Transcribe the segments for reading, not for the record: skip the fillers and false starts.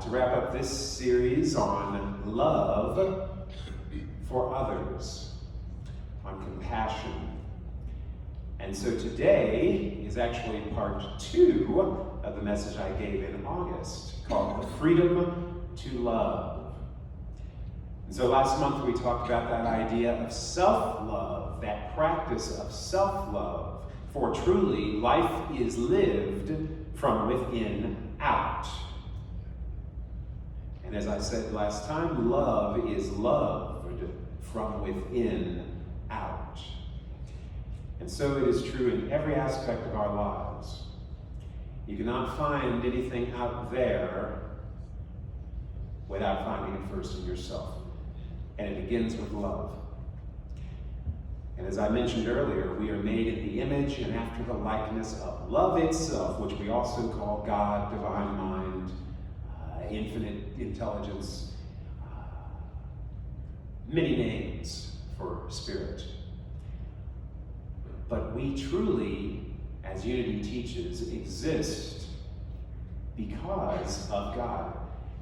to wrap up this series on love for others, on compassion. And so today is actually part 2 of the message I gave in August, called The Freedom to Love. And so last month we talked about that idea of self-love, that practice of self-love, for truly life is lived from within out. And as I said last time, love is loved from within out. And so it is true in every aspect of our lives. You cannot find anything out there without finding it first in yourself. And it begins with love. And as I mentioned earlier, we are made in the image and after the likeness of love itself, which we also call God, divine mind, infinite intelligence, many names for spirit. But we truly, as Unity teaches, exist because of God.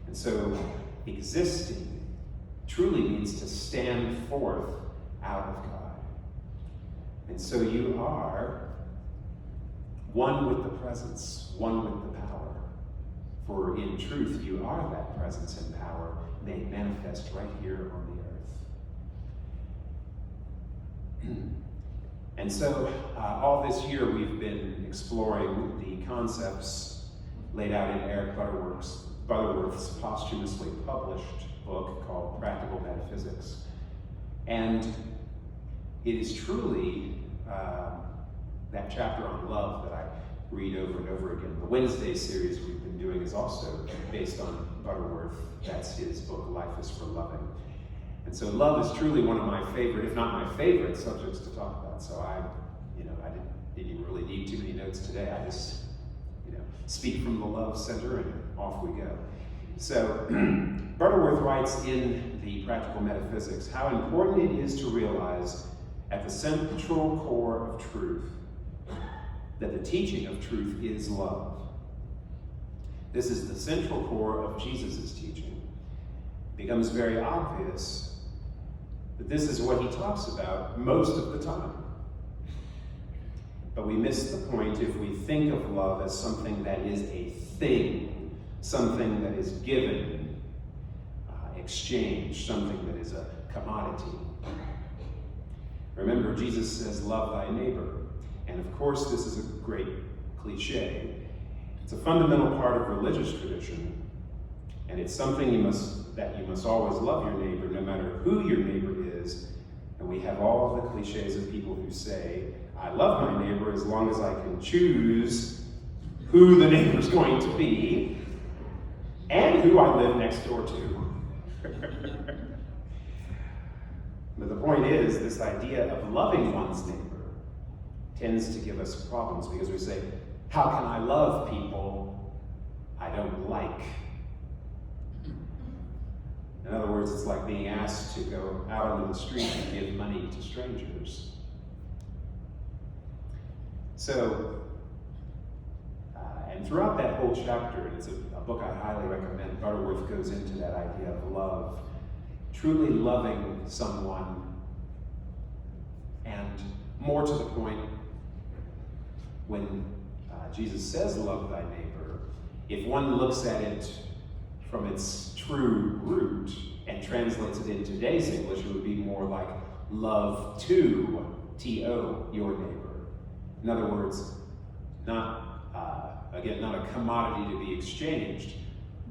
And so existing truly means to stand forth out of God. And so you are one with the presence, one with the power. For in truth, you are that presence and power made manifest right here on the earth. And so all this year we've been exploring the concepts laid out in Eric Butterworth's posthumously published book called Practical Metaphysics. And it is truly that chapter on love that I read over and over again. The Wednesday series we've been doing is also based on Butterworth. That's his book, Life is for Loving. And so love is truly one of my favorite, if not my favorite, subjects to talk about. So I didn't really need too many notes today. I just, speak from the love center and off we go. So Butterworth writes in the Practical Metaphysics how important it is to realize at the central core of truth that the teaching of truth is love. This is the central core of Jesus' teaching. It becomes very obvious that this is what he talks about most of the time. But we miss the point if we think of love as something that is a thing, something that is given, exchanged, something that is a commodity. Remember, Jesus says, love thy neighbor. And of course, this is a great cliche. It's a fundamental part of religious tradition. And it's something that you must always love your neighbor, no matter who your neighbor is. And we have all of the cliches of people who say, I love my neighbor as long as I can choose who the neighbor's going to be and who I live next door to. But the point is, this idea of loving one's neighbor tends to give us problems because we say, how can I love people I don't like? In other words, it's like being asked to go out onto the street and give money to strangers. So, and throughout that whole chapter, and it's a book I highly recommend, Butterworth goes into that idea of love, truly loving someone, and more to the point, when Jesus says love thy neighbor, if one looks at it from its true root and translates it in today's English, it would be more like love to, T-O, your neighbor. In other words, not a commodity to be exchanged,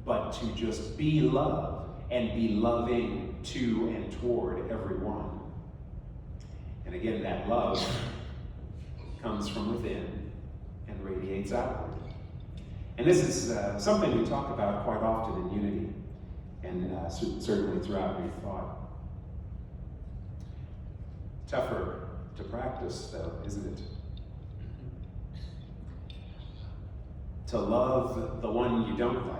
but to just be love and be loving to and toward everyone. And again, that love comes from within and radiates outward. And this is something we talk about quite often in Unity, and certainly throughout New Thought. Tougher to practice, though, isn't it? To love the one you don't like.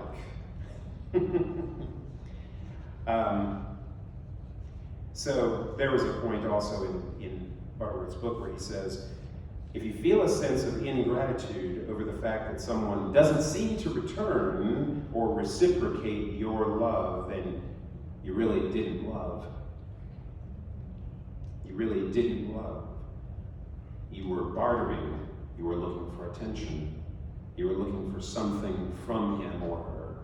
So there was a point also in Butterworth's book where he says, if you feel a sense of ingratitude over the fact that someone doesn't seem to return or reciprocate your love, then you really didn't love. You really didn't love. You were bartering. You were looking for attention. You were looking for something from him or her.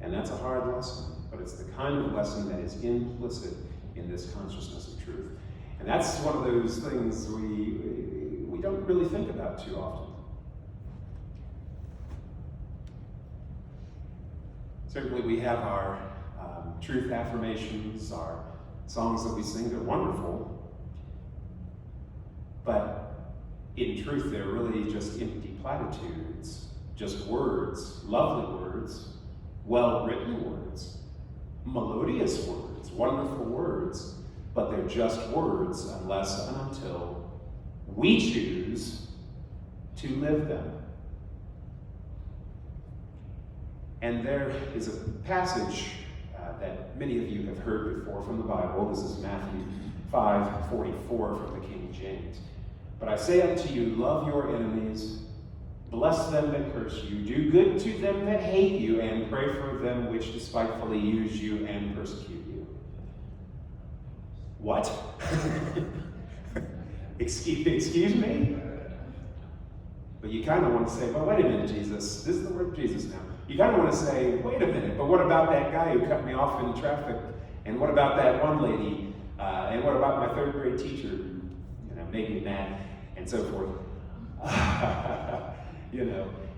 And that's a hard lesson, but it's the kind of lesson that is implicit in this consciousness of truth. And that's one of those things we don't really think about too often. Certainly we have our truth affirmations, our songs that we sing, they're wonderful. But in truth, they're really just empty platitudes, just words, lovely words, well-written words, melodious words, wonderful words, but they're just words unless and until we choose to live them. And there is a passage that many of you have heard before from the Bible. This is Matthew 5:44 from the King James. But I say unto you, love your enemies, bless them that curse you, do good to them that hate you, and pray for them which despitefully use you and persecute you. What? Excuse me? But you kind of want to say, well, wait a minute, Jesus. This is the word of Jesus now. You kind of want to say, wait a minute, but what about that guy who cut me off in traffic? And what about that one lady? And what about my third grade teacher who, made me mad? And so forth.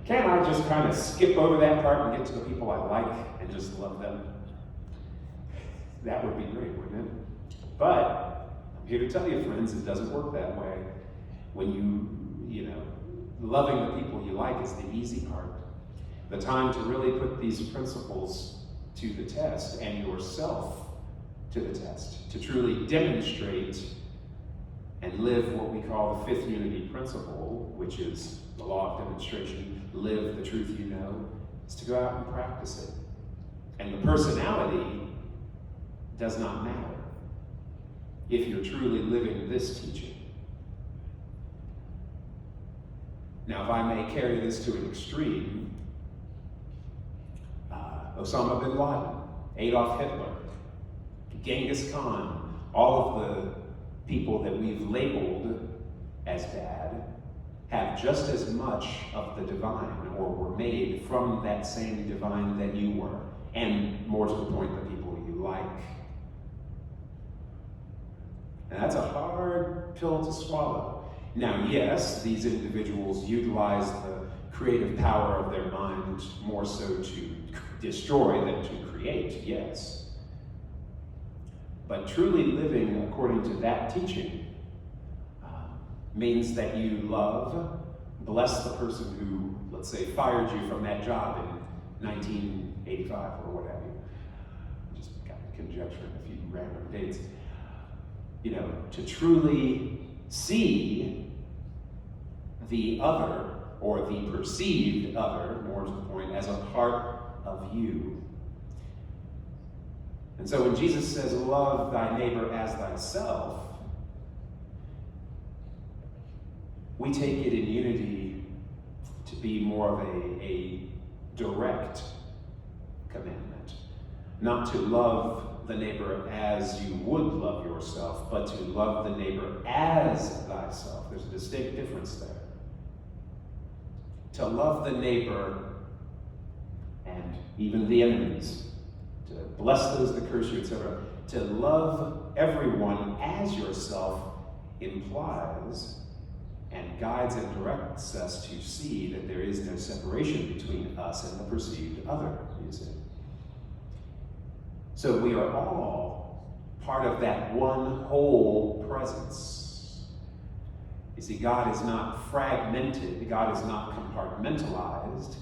Can't I just kind of skip over that part and get to the people I like and just love them? That would be great, wouldn't it? But I'm here to tell you, friends, it doesn't work that way. When loving the people you like is the easy part. The time to really put these principles to the test and yourself to the test, to truly demonstrate and live what we call the fifth unity principle, which is the law of demonstration, live the truth you know, is to go out and practice it. And the personality does not matter if you're truly living this teaching. Now, if I may carry this to an extreme, Osama bin Laden, Adolf Hitler, Genghis Khan, all of the people that we've labeled as bad have just as much of the divine, or were made from that same divine that you were, and more to the point, the people you like. And that's a hard pill to swallow. Now, yes, these individuals utilize the creative power of their mind more so to destroy than to create, yes. But truly living according to that teaching means that you love, bless the person who, let's say, fired you from that job in 1985 or what have you. Just kind of conjecturing a few random dates. To truly see the other, or the perceived other, more to the point, as a part of you. And so when Jesus says, love thy neighbor as thyself, we take it in unity to be more of a direct commandment. Not to love the neighbor as you would love yourself, but to love the neighbor as thyself. There's a distinct difference there. To love the neighbor and even the enemies, to bless those that curse you, etc. To love everyone as yourself implies and guides and directs us to see that there is no separation between us and the perceived other, you see. So we are all part of that one whole presence. You see, God is not fragmented. God is not compartmentalized.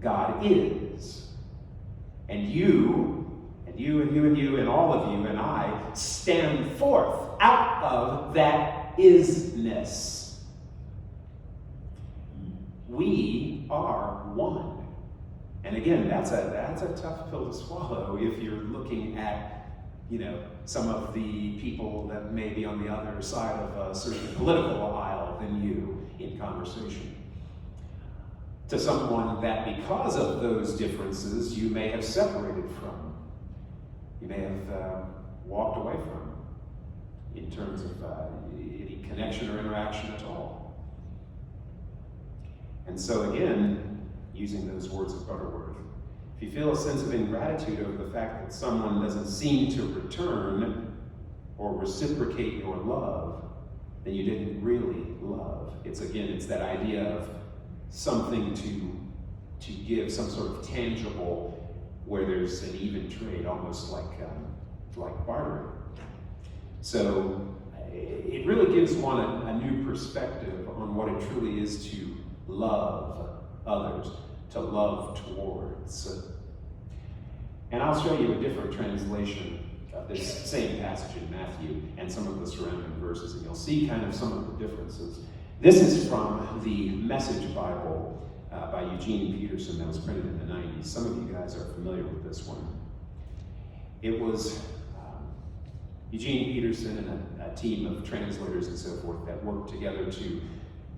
God is. And you, and you, and you, and you, and all of you, and I stand forth out of that isness. We are one. And again, that's a tough pill to swallow if you're looking at, some of the people that may be on the other side of a certain political aisle than you in conversation. To someone that because of those differences you may have separated from, you may have walked away from in terms of any connection or interaction at all. And so again, using those words of Butterworth, if you feel a sense of ingratitude over the fact that someone doesn't seem to return or reciprocate your love, then you didn't really love. It's that idea of something to give, some sort of tangible, where there's an even trade, almost like bartering. So it really gives one a new perspective on what it truly is to love others, to love towards. And I'll show you a different translation of this same passage in Matthew and some of the surrounding verses, and you'll see kind of some of the differences. This is from the Message Bible by Eugene Peterson that was printed in the 90s. Some of you guys are familiar with this one. It was Eugene Peterson and a team of translators and so forth that worked together to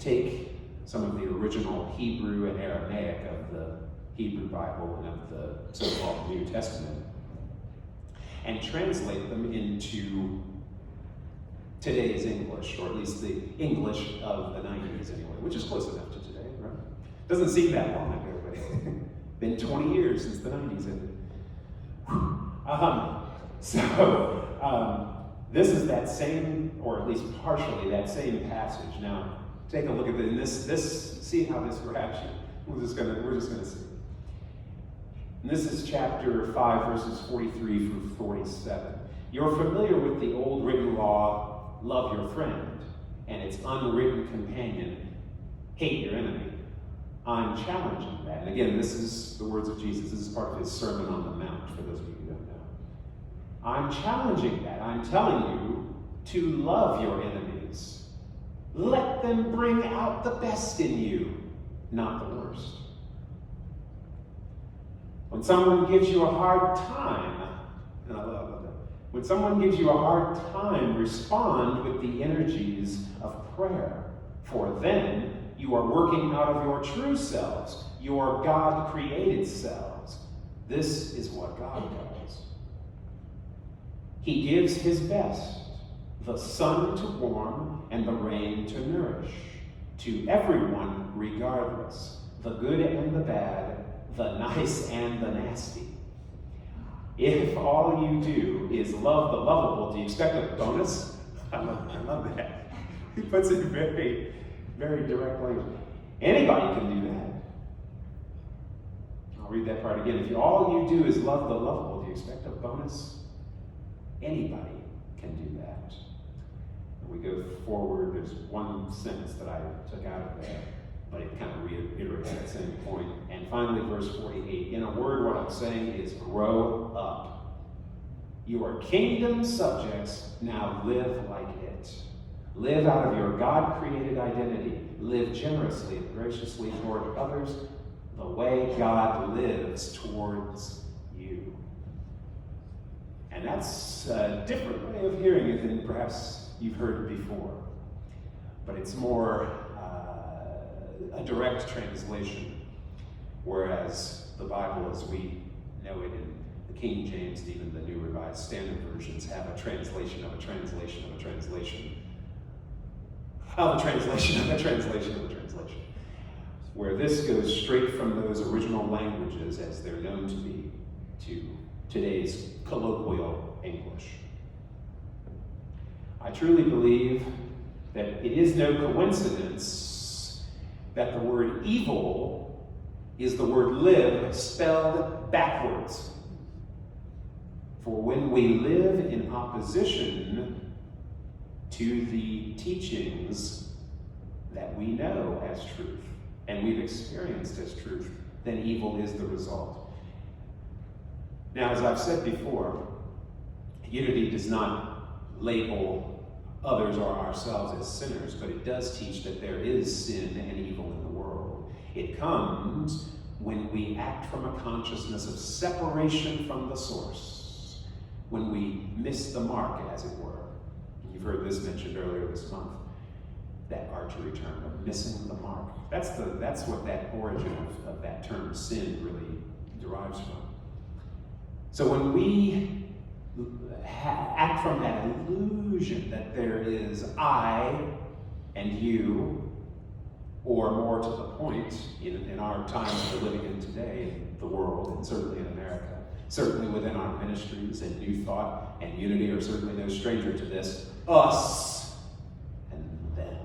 take some of the original Hebrew and Aramaic of the Hebrew Bible and of the so-called New Testament and translate them into today's English, or at least the English of the 90s anyway, which is close enough to today, right? Doesn't seem that long ago, but been 20 years since the 90s ended. This is that same, or at least partially that same passage. Now, take a look at this. See how this grabs you. We're just gonna see. And this is chapter 5, verses 43 through 47. You're familiar with the old written law, love your friend, and its unwritten companion, hate your enemy. I'm challenging that. And again, this is the words of Jesus. This is part of his Sermon on the Mount, for those of you who don't know. I'm challenging that. I'm telling you to love your enemies. Let them bring out the best in you, not the worst. When someone gives you a hard time, and I love that. When someone gives you a hard time, respond with the energies of prayer. For then you are working out of your true selves, your God-created selves. This is what God does. He gives his best, the sun to warm and the rain to nourish, to everyone regardless, the good and the bad, the nice and the nasty. If all you do is love the lovable, do you expect a bonus? I love that. He puts it in very, very direct language. Anybody can do that. I'll read that part again. If all you do is love the lovable, do you expect a bonus? Anybody can do that. When we go forward, there's one sentence that I took out of there, but it kind of reiterates that same point. And finally, verse 48. In a word, what I'm saying is grow up. You are kingdom subjects, now live like it. Live out of your God-created identity. Live generously and graciously toward others the way God lives towards you. And that's a different way of hearing it than perhaps you've heard before. But it's more a direct translation, whereas the Bible as we know it in the King James and even the New Revised Standard Versions have a translation of a translation of a translation of a translation of a translation of a translation, where this goes straight from those original languages as they're known to be to today's colloquial English. I truly believe that it is no coincidence that the word evil is the word live spelled backwards. For when we live in opposition to the teachings that we know as truth and we've experienced as truth, then evil is the result. Now, as I've said before, unity does not label others or ourselves as sinners, but it does teach that there is sin and evil in the world. It comes when we act from a consciousness of separation from the source, when we miss the mark, as it were. You've heard this mentioned earlier this month, that archery term of missing the mark. That's what that origin of that term sin really derives from. So when we act from that illusion that there is I and you, or more to the point, in our times we're living in today, in the world, and certainly in America, certainly within our ministries, and New Thought and Unity are certainly no stranger to this, us and them.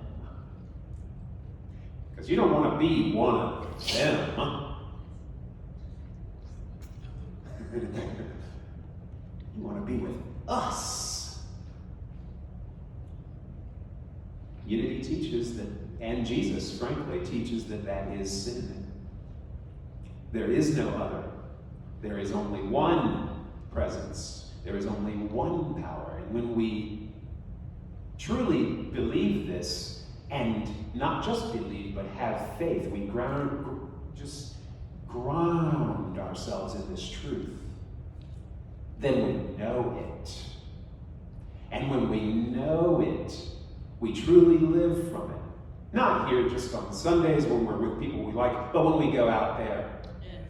Because you don't want to be one of them, huh? You want to be with us. Unity teaches that, and Jesus, frankly, teaches that that is sin. There is no other. There is only one presence. There is only one power. And when we truly believe this, and not just believe, but have faith, we just ground ourselves in this truth, then we know it. And when we know it, we truly live from it. Not here just on Sundays when we're with people we like, but when we go out there. Yes.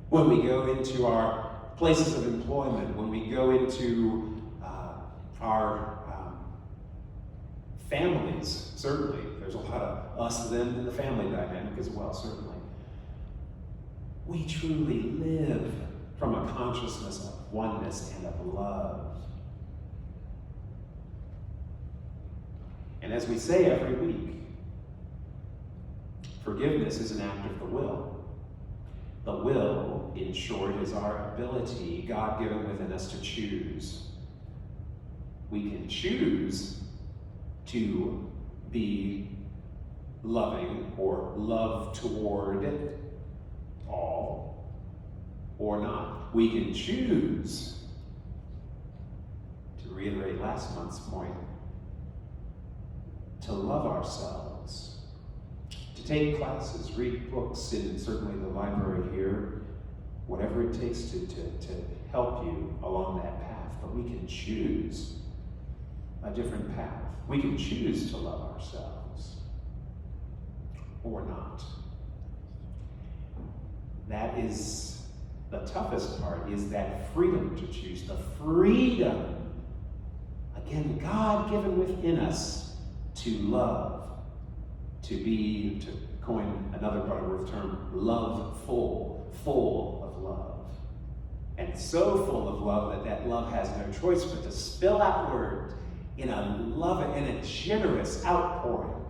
When we go into our places of employment, when we go into our families, certainly. There's a lot of us, them, in the family dynamic as well, certainly. We truly live from a consciousness of oneness and of love. And as we say every week, forgiveness is an act of the will. The will, in short, is our ability, God-given within us, to choose. We can choose to be loving or love toward all, or not. We can choose, to reiterate last month's point, to love ourselves, to take classes, read books in certainly the library here, whatever it takes to help you along that path. But we can choose a different path. We can choose to love ourselves or not. That is the toughest part, is that freedom to choose. The freedom, again, God given within us to love, to be, to coin another Butterworth term, love-full, full of love. And so full of love that love has no choice but to spill outward in a generous outpouring,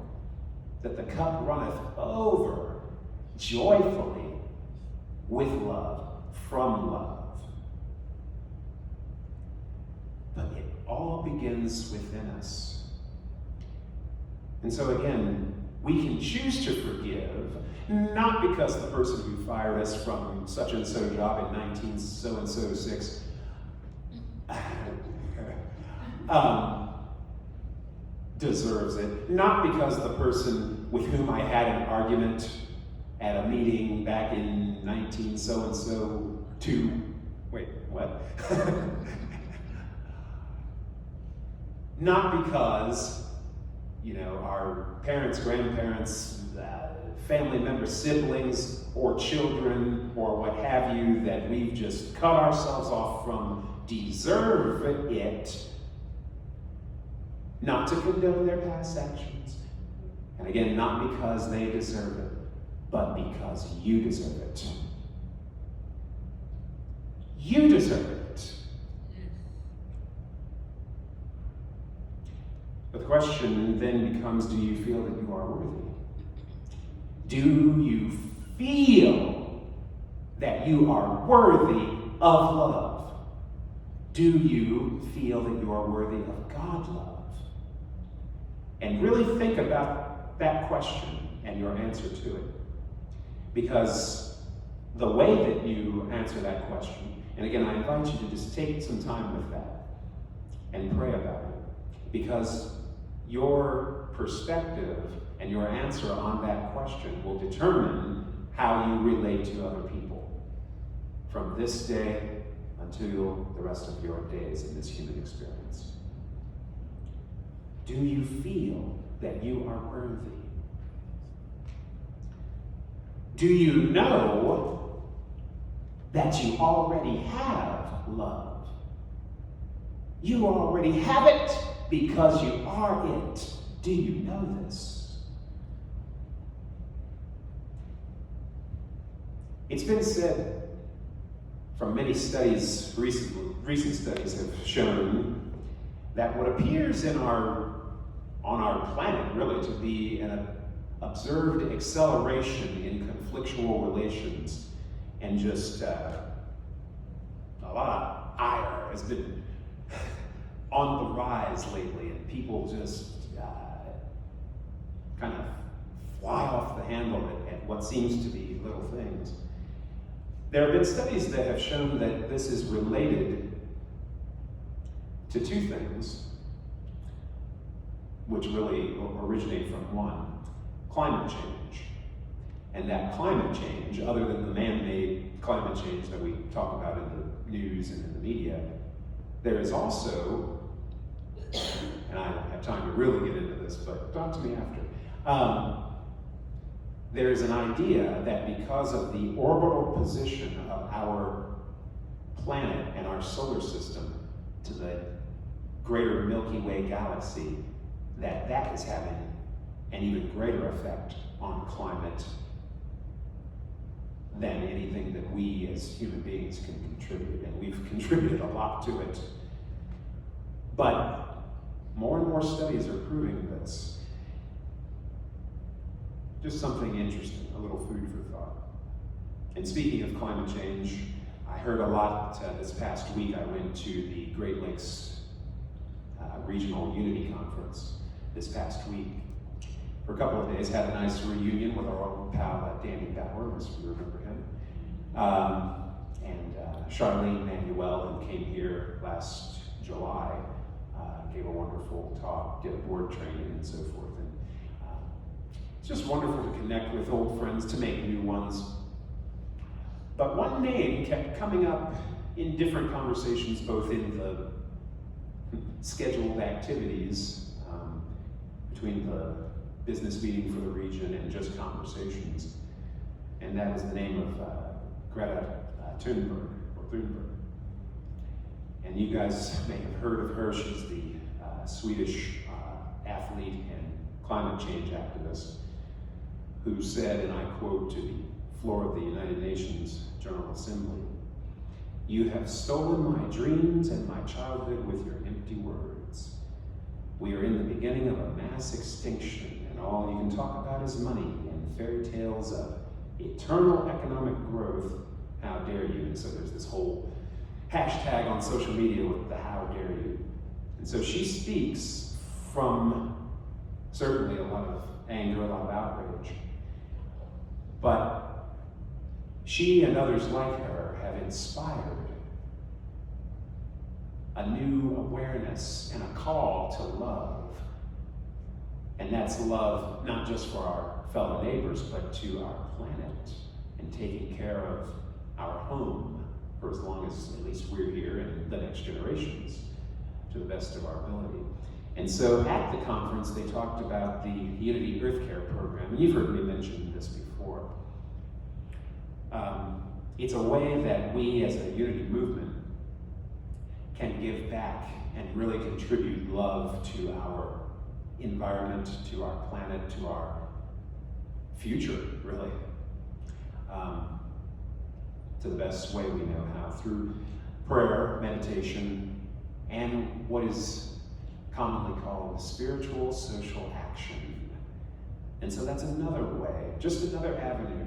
that the cup runneth over joyfully with love, from love. But it all begins within us. And so again, we can choose to forgive, not because the person who fired us from such and so job in 19 so and so 6 deserves it, not because the person with whom I had an argument at a meeting back in 19 so and so 2, wait, what? Not because, our parents, grandparents, family members, siblings, or children, or what have you, that we've just cut ourselves off from deserve it, not to condone their past actions, and again, not because they deserve it, but because you deserve it. You deserve it. But the question then becomes, do you feel that you are worthy? Do you feel that you are worthy of love? Do you feel that you are worthy of God love? And really think about that question and your answer to it. Because the way that you answer that question, and again, I invite you to just take some time with that and pray about it. Because your perspective and your answer on that question will determine how you relate to other people from this day until the rest of your days in this human experience? Do you feel that you are worthy? Do you know that you already have love? You already have it because you are it. Do you know this? It's been said from many studies, recent studies have shown that what appears on our planet really to be an observed acceleration in conflictual relations and just a lot of ire has been on the rise lately, and people just kind of fly off the handle at what seems to be little things. There have been studies that have shown that this is related to two things, which really originate from one: climate change. And that climate change, other than the man-made climate change that we talk about in the news and in the media, there is also, and I don't have time to really get into this, but talk to me after. There is an idea that because of the orbital position of our planet and our solar system to the greater Milky Way galaxy, that is having an even greater effect on climate than anything that we as human beings can contribute, and we've contributed a lot to it. But more and more studies are proving this. Just something interesting, a little food for thought. And speaking of climate change, I heard a lot this past week. I went to the Great Lakes Regional Unity Conference this past week. For a couple of days, had a nice reunion with our old pal Danny Bauer, as you remember him, and Charlene Manuel, who came here last July, gave a wonderful talk, did a board training and so forth. And it's just wonderful to connect with old friends, to make new ones. But one name kept coming up in different conversations, both in the scheduled activities between the business meeting for the region and just conversations, and that is the name of Greta Thunberg, or Thunberg. And you guys may have heard of her. She's the Swedish athlete and climate change activist who said, and I quote, to the floor of the United Nations General Assembly, "You have stolen my dreams and my childhood with your empty words. We are in the beginning of a mass extinction, and all you can talk about is money and fairy tales of eternal economic growth. How dare you?" And so there's this whole hashtag on social media with the "how dare you." And so she speaks from certainly a lot of anger, a lot of outrage. But she and others like her have inspired a new awareness and a call to love. And that's love not just for our fellow neighbors, but to our planet, and taking care of our home for as long as at least we're here and the next generations, to the best of our ability. And so at the conference, they talked about the Unity Earth Care program, and you've heard me mention this before. It's a way that we as a Unity movement can give back and really contribute love to our environment, to our planet, to our future, really, to the best way we know how, through prayer, meditation, and what is commonly called spiritual social action. And so that's another way, just another avenue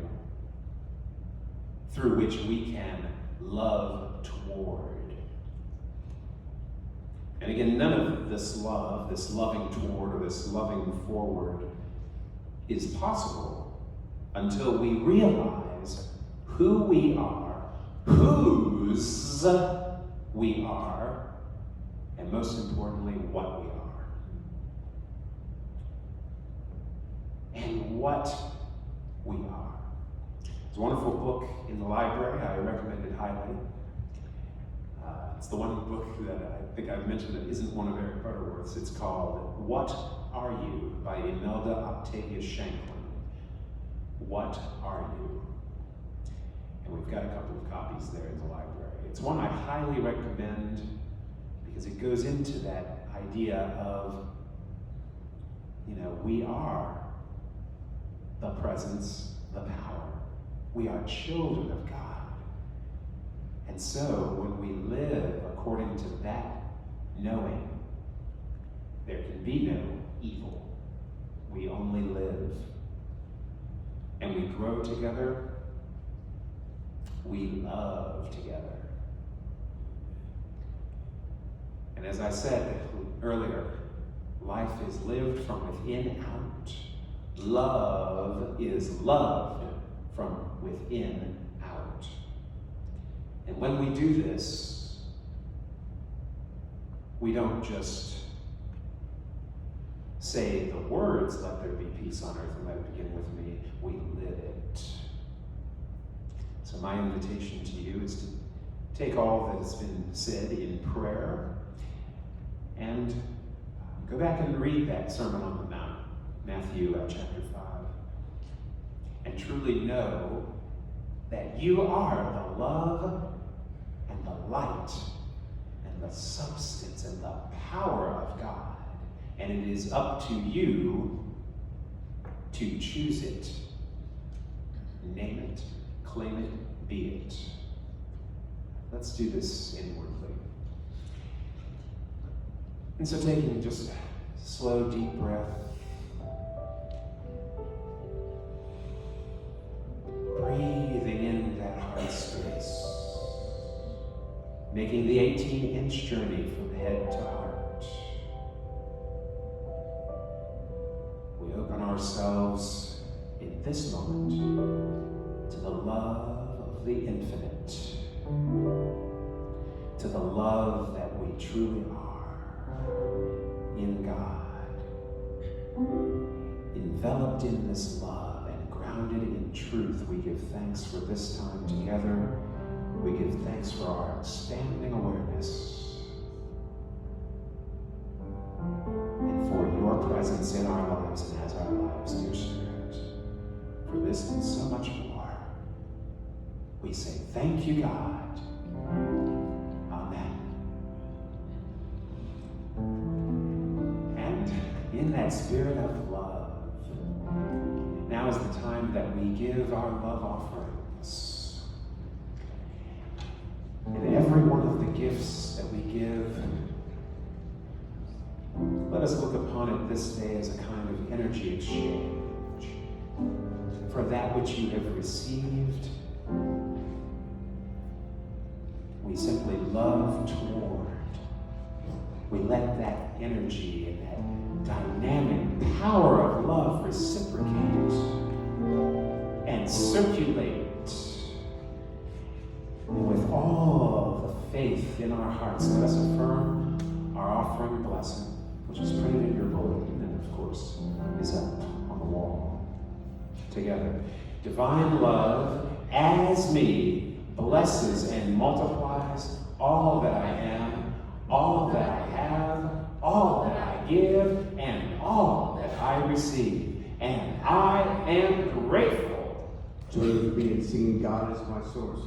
through which we can love toward. And again, none of this love, this loving toward, or this loving forward is possible until we realize who we are, whose we are, and most importantly, what we are. And what we are. It's a wonderful book in the library. I recommend it highly. It's the one book that I think I've mentioned that isn't one of Eric Butterworth's. It's called What Are You by Imelda Octavia Shanklin. What Are You? And we've got a couple of copies there in the library. It's one I highly recommend because it goes into that idea of, we are the presence, the power. We are children of God. And so when we live according to that knowing, there can be no evil. We only live. And we grow together. We love together. And as I said earlier, life is lived from within out. Love is loved from within out. And when we do this, we don't just say the words, let there be peace on earth and let it begin with me. We live it. So my invitation to you is to take all that has been said in prayer and go back and read that Sermon on the Mount, Matthew chapter 5, and truly know that you are the love and the light and the substance and the power of God. And it is up to you to choose it, name it, claim it, be it. Let's do this inwardly. And so taking just a slow, deep breath, breathing in that heart space, making the 18-inch journey from head to heart. We open ourselves in this moment to the love of the infinite, to the love that we truly are in God, enveloped in this love and grounded in truth. We give thanks for this time together. We give thanks for our expanding awareness and for your presence in our lives and as our lives, dear Spirit. For this and so much more, we say thank you, God. Amen. And in that spirit of love, now is the time that we give our love offerings. And every one of the gifts that we give, let us look upon it this day as a kind of energy exchange for that which you have received. We simply love toward. We let that energy and that dynamic power of love reciprocate and circulate. And with all the faith in our hearts, let us affirm our offering blessing, which is printed in your bulletin and, of course, is up on the wall. Together. Divine love, as me, blesses and multiplies all that I am, all that I have, all that I give, and all that I receive. And I am grateful. Join with me in singing God is my source.